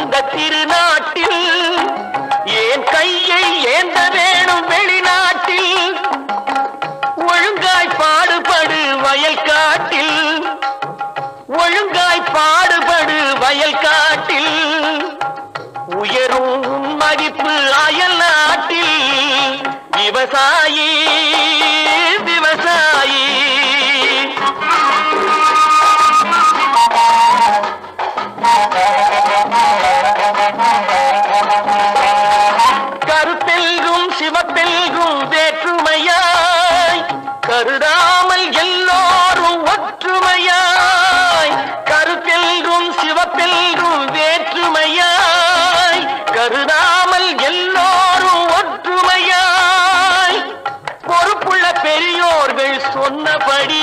இந்த திருநாட்டில் ஏன் கையை ஏந்த வேணும் வெளிநாட்டில் ஒழுங்காய் பாடுபடு வயல் காட்டில் ஒழுங்காய் பாடுபடு வயல் காட்டில் உயரும் மதிப்பு அயல் நாட்டில் விவசாயி விவசாயி கருத்தெல்கும் சிவப்பெல்கும் வேற்றுமையாய் கருதாமல் எல்லோரும் ஒற்றுமையாய் கருத்தெல்கும் சிவப்பெல்கும் வேற்றுமையாய் கருதாமல் எல்லோரும் ஒற்றுமையாய் பொறுப்புள்ள பெரியோர்கள் சொன்னபடி